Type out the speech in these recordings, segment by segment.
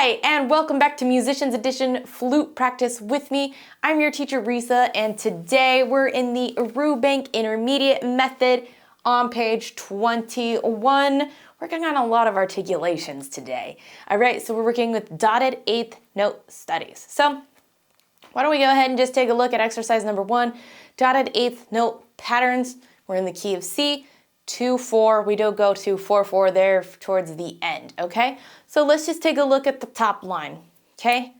Hi, and welcome back to Musicians Edition Flute Practice with me. I'm your teacher, Reesa, and today we're in the Rubank Intermediate Method on page 21. Working on a lot of articulations today. All right, so we're working with dotted eighth note studies. So why don't we go ahead and just take a look at exercise number 1, dotted eighth note patterns. We're in the key of C. 2-4, we don't go to 4-4 there towards the end, okay? So let's just take a look at the top line, okay?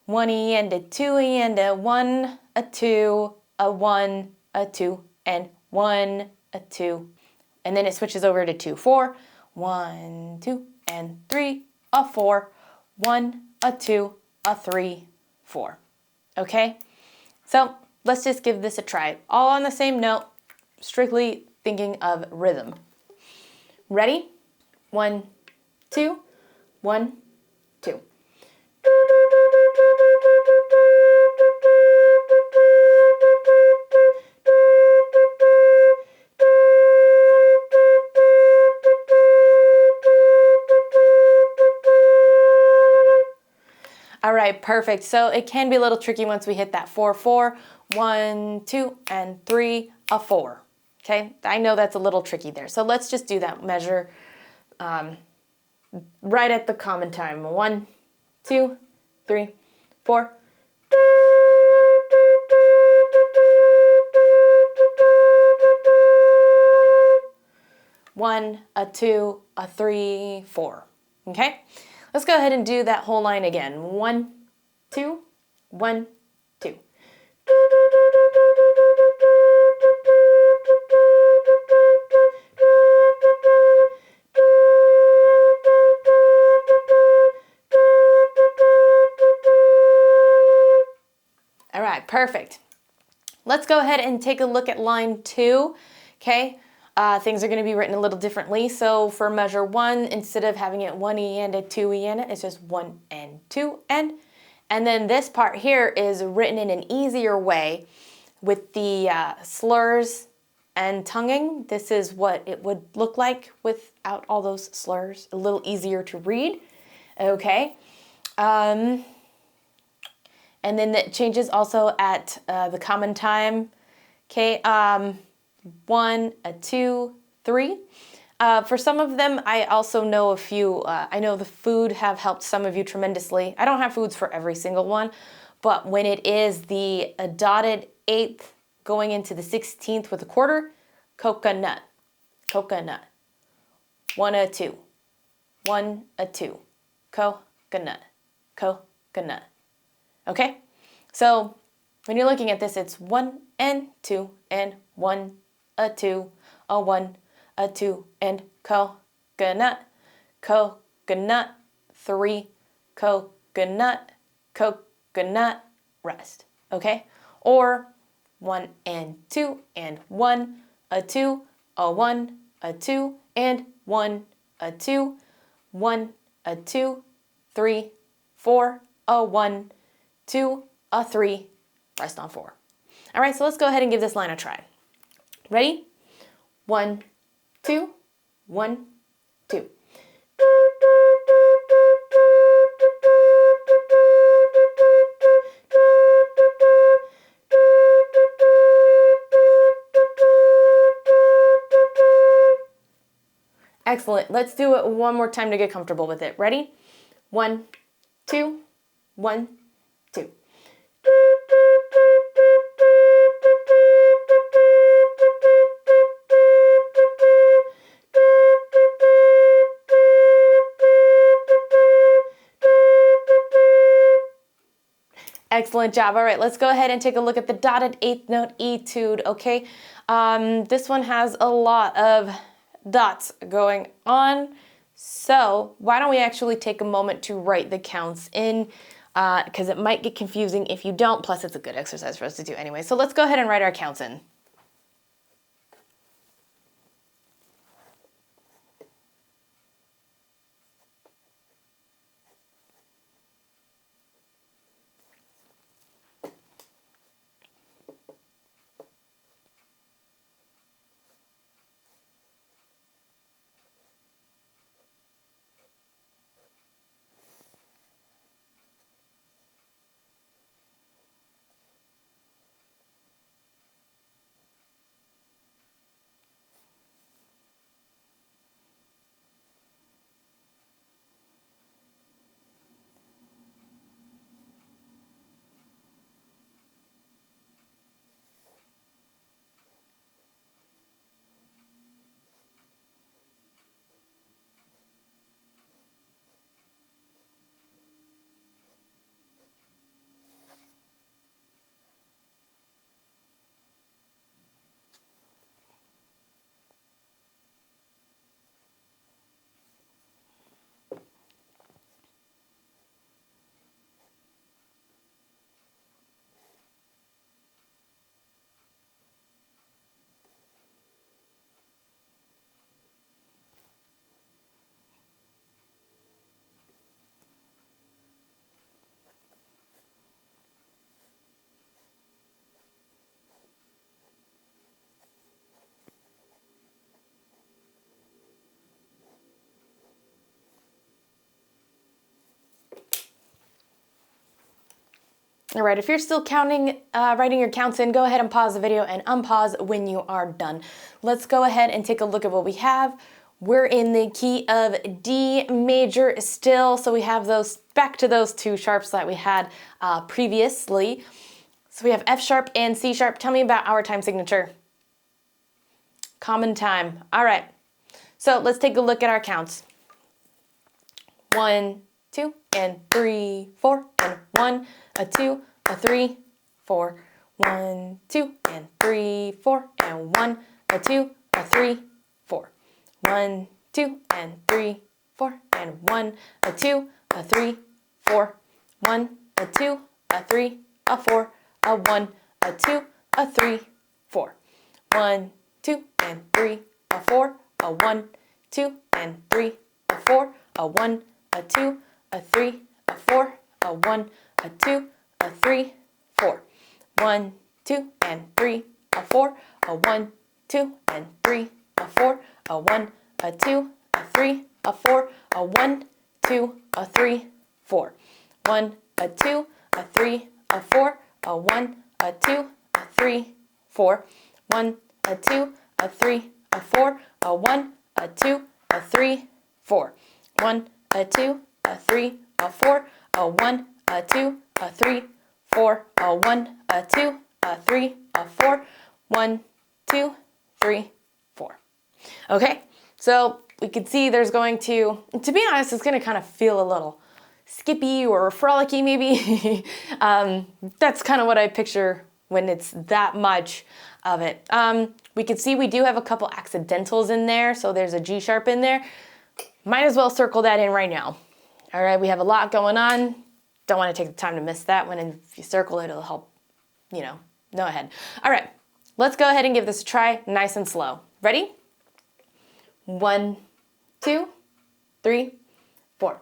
1 E and a 2 E and a 1, a 2, a 1, a 2, and 1, a 2. And then it switches over to 2-4. 1, 2, and 3, a 4, 1, a 2, a 3, 4. Okay? So let's just give this a try. All on the same note, strictly thinking of rhythm. Ready? 1, 2, 1, 2. All right, perfect. So it can be a little tricky once we hit that 4-4. 1, 2, and 3, a 4. Okay, I know that's a little tricky there. So let's just do that measure right at the common time. 1, 2, 3, 4. One, a 2, a 3, 4. Okay, let's go ahead and do that whole line again. 1, 2, 1, 2. All right, perfect. Let's go ahead and take a look at line 2, okay? Things are going to be written a little differently. So for measure 1, instead of having it 1 E and a 2 E in it, it's just 1 and 2 and. And then this part here is written in an easier way with the slurs and tonguing. This is what it would look like without all those slurs. A little easier to read, okay? And then it changes also at the common time. Okay, 1, a 2, 3. For some of them, I also know a few. I know the food have helped some of you tremendously. I don't have foods for every single one, but when it is the dotted eighth going into the 16th with a quarter, coconut, coconut. 1, a 2, 1, a 2, coconut, coconut. Okay, so when you're looking at this, it's 1 and 2 and 1, a 2, a 1, a 2, and coconut, coconut, 3, coconut, coconut, rest. Okay, or 1 and 2 and 1, a 2, a 1, a 2, and 1, a 2, 1, a 2, 3, 4, a 1, 2, a 3, rest on 4. All right, so let's go ahead and give this line a try. Ready? 1, 2, 1, 2. Excellent. Let's do it one more time to get comfortable with it. Ready? 1, 2, 1, 2. Excellent job. All right, let's go ahead and take a look at the dotted eighth note Etude, okay? This one has a lot of dots going on. So why don't we actually take a moment to write the counts in, because it might get confusing if you don't, plus it's a good exercise for us to do anyway. So let's go ahead and write our counts in. All right, if you're still counting, writing your counts in, go ahead and pause the video and unpause when you are done. Let's go ahead and take a look at what we have. We're in the key of D major still, so we have those back to those two sharps that we had previously. So we have F sharp and C sharp. Tell me about our time signature. Common time. All right, so let's take a look at our counts. 1, 2, and 3, 4, and 1, a 2, a 3, 4. 1, 2, and 3, 4, and 1, a 2, a 3, 4. 1, 2, and 3, 4, and 1, a 2, a 3, 4. 1, a 2, a 3, a 4, a 1, a 2, a 3, 4. 1, 2, and 3, a 4, a 1, 2, and 3, a 4, a 1, a 2, a 3, a 4, a 1, a 2, a 3, 4. 1, 2, and 3, a 4, a 1, 2, and 3, a 4, a 1, a 2, a 3, a 4, a 1, 2, a 3, 4. 1, a 2, a 3, a 4, a 1, a 2, a 3, 4. 1, a 2, a 3, a 4, a 1, a 2, a 3, 4. 1, a 2, a 3, a 4, a 1, a 2, a 3, 4, a 1, a 2, a 3, a 4, 1, 2, 3, 4. Okay, so we can see there's going to be honest, it's going to kind of feel a little skippy or frolicky maybe. That's kind of what I picture when it's that much of it. We can see we do have a couple accidentals in there, so there's a G sharp in there. Might as well circle that in right now. All right, we have a lot going on. Don't want to take the time to miss that one, and if you circle it, it'll help, know ahead. All right, let's go ahead and give this a try, nice and slow. Ready? 1, 2, 3, 4.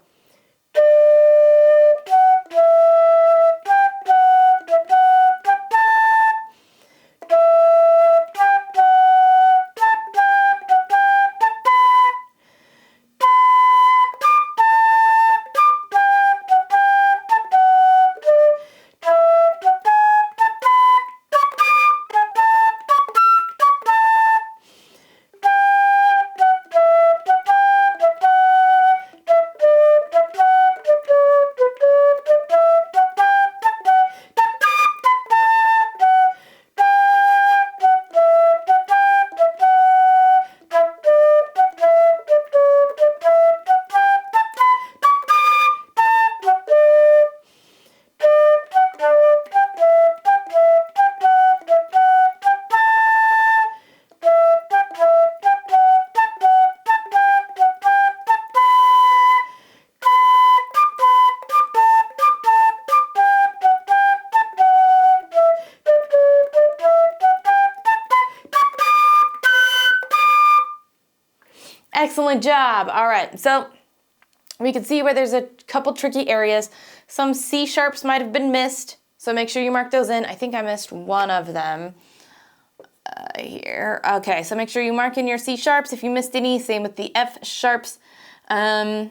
Excellent job. All right, so we can see where there's a couple tricky areas. Some C sharps might have been missed, so make sure you mark those in. I think I missed one of them here. Okay, so make sure you mark in your C sharps if you missed any. Same with the F sharps. Yeah,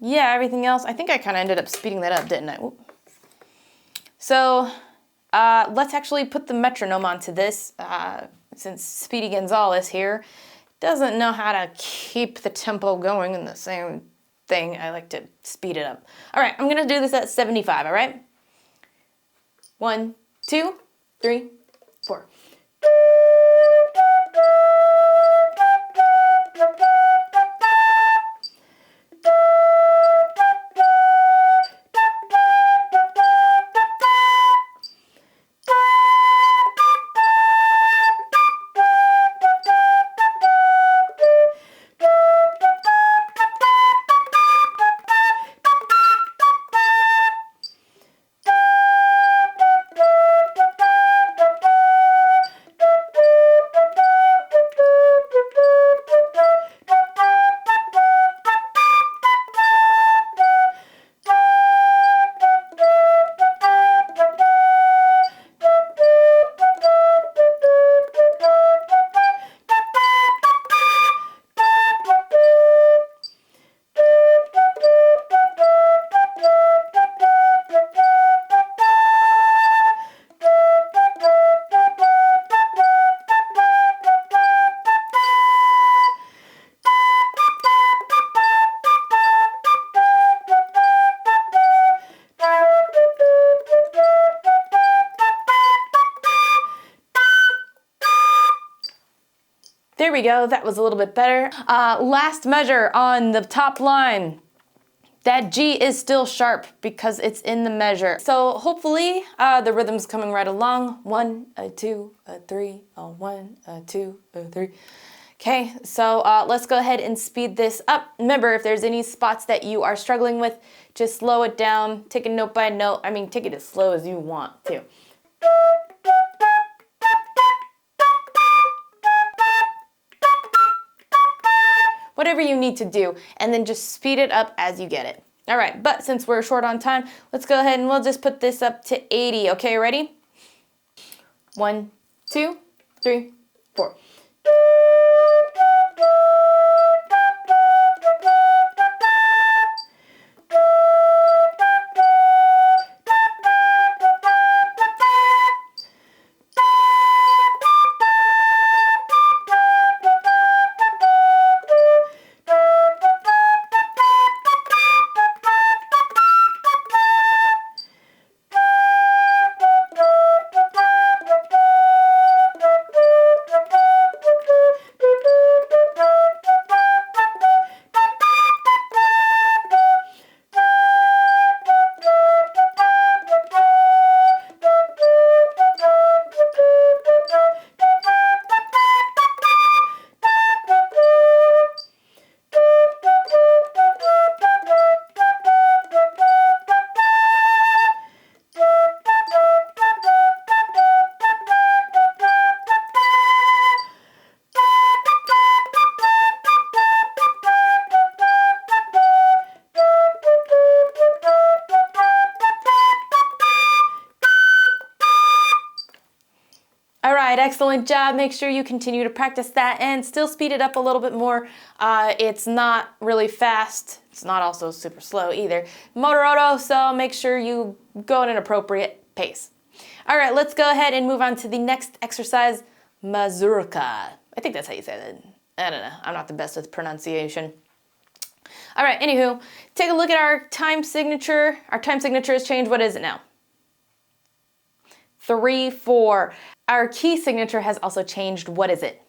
everything else. I think I kind of ended up speeding that up, didn't I? Oop. So let's actually put the metronome onto this, since Speedy Gonzalez here doesn't know how to keep the tempo going in the same thing. I like to speed it up. All right, I'm gonna do this at 75, all right? 1, 2, 3, 4. There we go. That was a little bit better. Last measure on the top line. That G is still sharp because it's in the measure. So hopefully the rhythm's coming right along. 1, 2, 3, 1, 2, 3. Okay, so let's go ahead and speed this up. Remember, if there's any spots that you are struggling with, just slow it down, take it note by note. I mean, take it as slow as you want to. Whatever you need to do, and then just speed it up as you get it. All right, but since we're short on time, let's go ahead and we'll just put this up to 80. Okay, ready? 1, 2, 3, 4. All right, excellent job. Make sure you continue to practice that and still speed it up a little bit more. It's not really fast. It's not also super slow either. Motor auto, so make sure you go at an appropriate pace. All right, let's go ahead and move on to the next exercise, Mazurka. I think that's how you say that. I don't know. I'm not the best with pronunciation. All right, anywho, take a look at our time signature. Our time signature has changed. What is it now? 3, 4. Our key signature has also changed. What is it?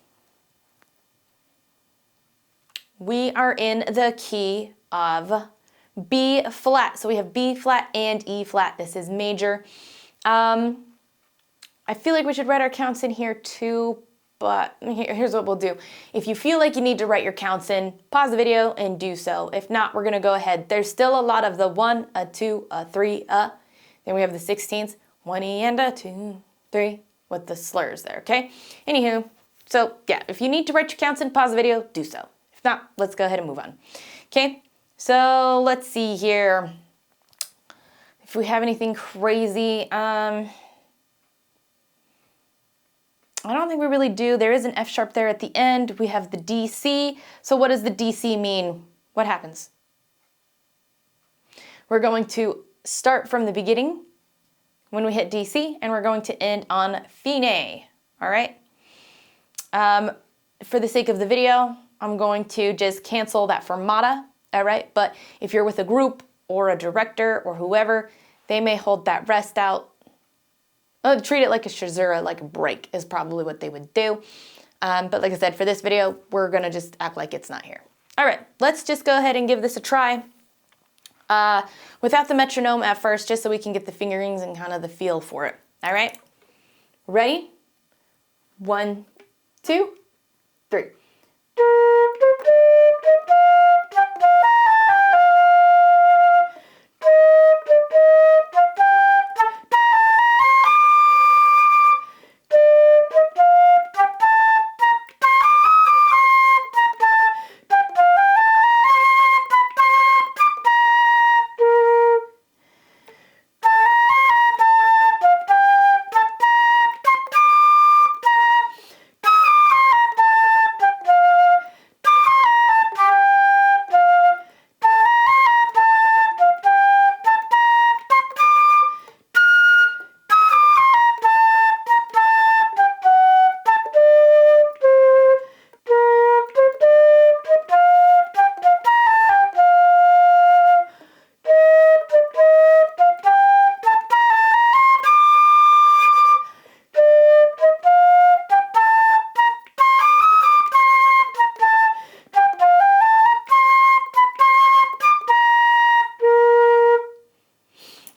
We are in the key of B flat. So we have B flat and E flat. This is major. I feel like we should write our counts in here too, but here's what we'll do. If you feel like you need to write your counts in, pause the video and do so. If not, we're gonna go ahead. There's still a lot of the 1, a 2, a 3, a. Then we have the 16ths, 1 E and a 2, 3. With the slurs there, okay? Anywho, so yeah, if you need to write your counts and pause the video, do so. If not, let's go ahead and move on. Okay, so let's see here. If we have anything crazy, I don't think we really do. There is an F sharp there at the end. We have the DC. So what does the DC mean? What happens? We're going to start from the beginning when we hit DC, and we're going to end on fine, all right? For the sake of the video, I'm going to just cancel that fermata, all right? But if you're with a group or a director or whoever, they may hold that rest out. Treat it like a caesura, like a break is probably what they would do. But like I said, for this video, we're gonna just act like it's not here. All right, let's just go ahead and give this a try. Without the metronome at first, just so we can get the fingerings and kind of the feel for it. All right, ready? 1, 2, 3.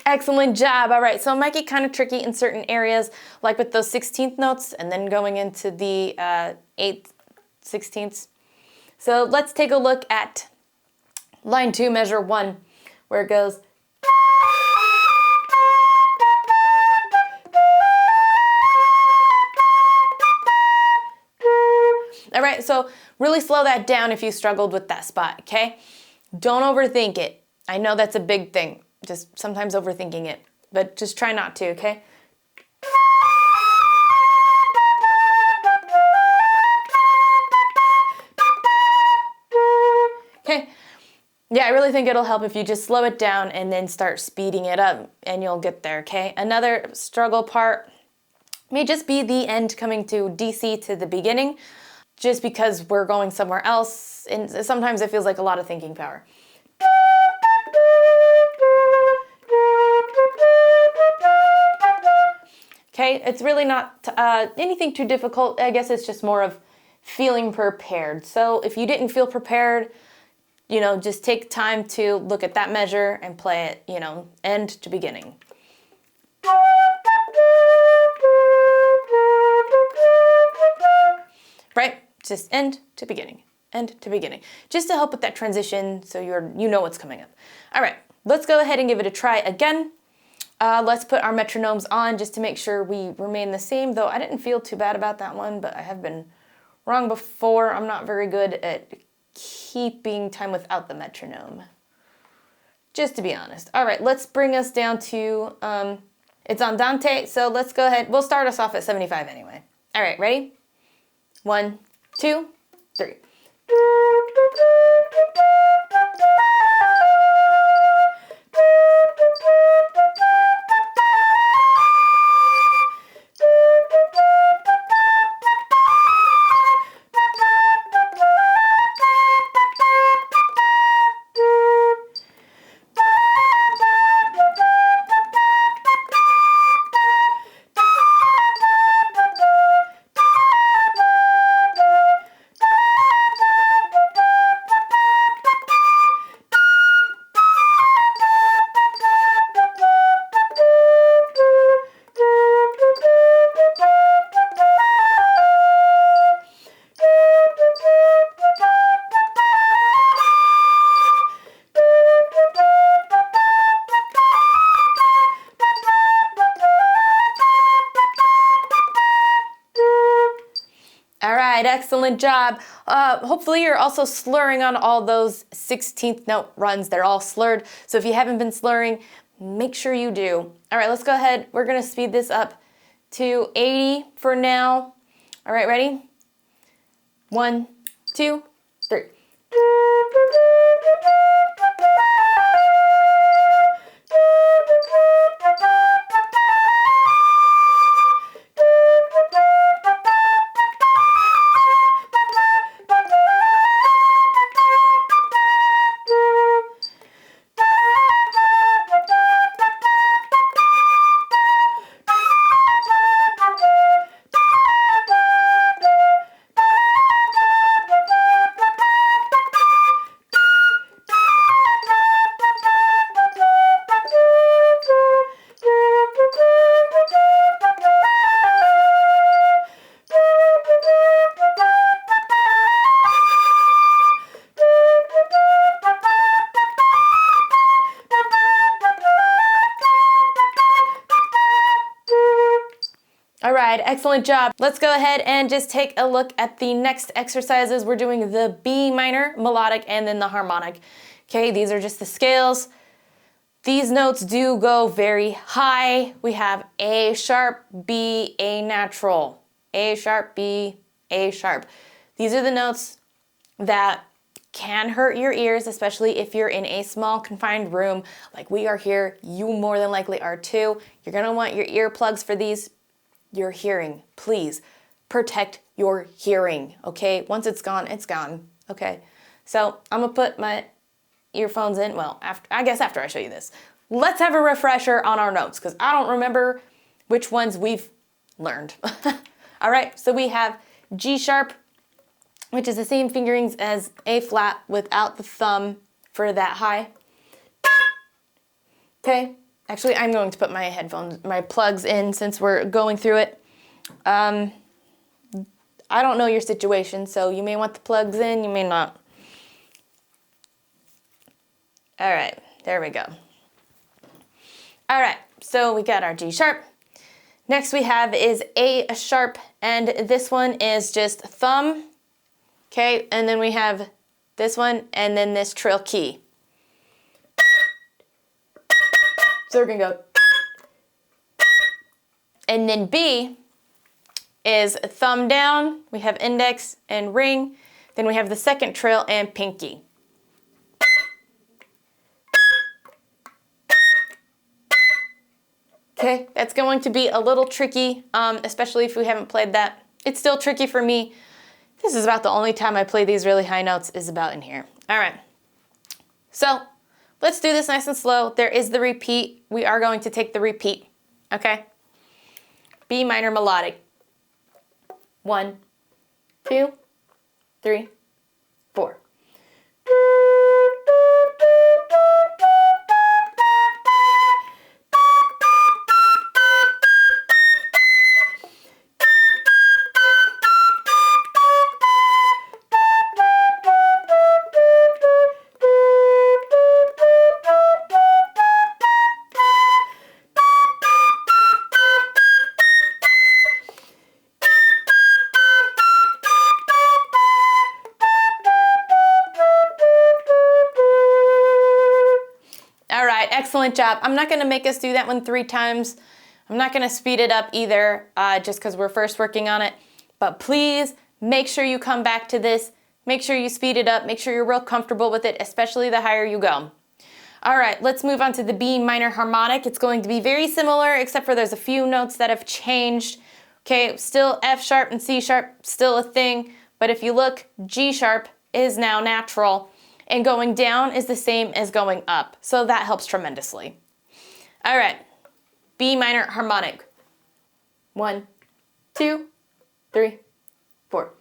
Excellent job. All right, so it might get kind of tricky in certain areas, like with those 16th notes and then going into the 8th, 16ths. So let's take a look at line 2, measure 1, where it goes. All right, so really slow that down if you struggled with that spot, okay? Don't overthink it. I know that's a big thing, just sometimes overthinking it, but just try not to, okay? Okay, yeah, I really think it'll help if you just slow it down and then start speeding it up and you'll get there, okay? Another struggle part may just be the end coming to DC to the beginning, just because we're going somewhere else, and sometimes it feels like a lot of thinking power. Okay, it's really not anything too difficult. I guess it's just more of feeling prepared. So if you didn't feel prepared, you know, just take time to look at that measure and play it, you know, end to beginning. Right? Just end to beginning, end to beginning. Just to help with that transition so you know what's coming up. All right, let's go ahead and give it a try again. Let's put our metronomes on just to make sure we remain the same, though I didn't feel too bad about that one, but I have been wrong before. I'm not very good at keeping time without the metronome, just to be honest. All right, let's bring us down to, it's andante, so let's go ahead. We'll start us off at 75 anyway. All right, ready? 1, 2, 3. Excellent job. Hopefully you're also slurring on all those 16th note runs. They're all slurred. So if you haven't been slurring, make sure you do. All right, let's go ahead. We're going to speed this up to 80 for now. All right, ready? 1, 2, 3. All right, excellent job. Let's go ahead and just take a look at the next exercises. We're doing the B minor, melodic, and then the harmonic. Okay, these are just the scales. These notes do go very high. We have A sharp, B, A natural, A sharp, B, A sharp. These are the notes that can hurt your ears, especially if you're in a small confined room like we are here. You more than likely are too. You're gonna want your earplugs for these. Your hearing, please protect your hearing, okay? Once it's gone, okay? So I'm gonna put my earphones in, well, I guess after I show you this. Let's have a refresher on our notes, because I don't remember which ones we've learned. All right, so we have G sharp, which is the same fingerings as A flat without the thumb for that high. Okay, Actually, I'm going to put my plugs in since we're going through it. I don't know your situation, so you may want the plugs in, you may not. All right, there we go. All right, so we got our G sharp. Next we have is A sharp, and this one is just thumb, okay? And then we have this one, and then this trill key. So we're gonna go. And then B is thumb down, we have index and ring, then we have the second trill and pinky. Okay, that's going to be a little tricky, especially if we haven't played that. It's still tricky for me. This is about the only time I play these really high notes is about in here. All right, so let's do this nice and slow. There is the repeat. We are going to take the repeat, okay? B minor melodic. 1, 2, 3, 4. Excellent job. I'm not going to make us do that one 3 times. I'm not going to speed it up either, just because we're first working on it. But please make sure you come back to this. Make sure you speed it up. Make sure you're real comfortable with it, especially the higher you go. All right, let's move on to the B minor harmonic. It's going to be very similar, except for there's a few notes that have changed. Okay, still F sharp and C sharp, still a thing. But if you look, G sharp is now natural. And going down is the same as going up. So that helps tremendously. All right, B minor harmonic. 1, 2, 3, 4.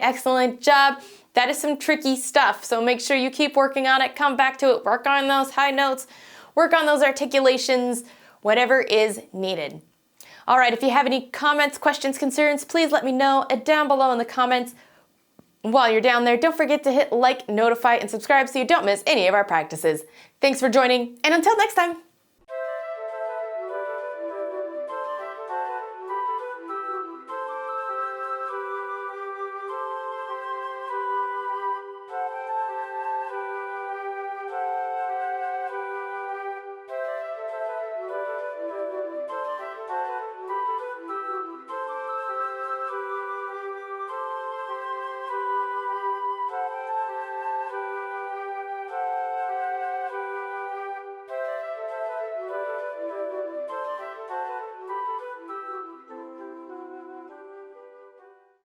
Excellent job. That is some tricky stuff, so make sure you keep working on it, come back to it, work on those high notes, work on those articulations, whatever is needed. All right, if you have any comments, questions, concerns, please let me know down below in the comments. While you're down there, don't forget to hit like, notify, and subscribe so you don't miss any of our practices. Thanks for joining, and until next time.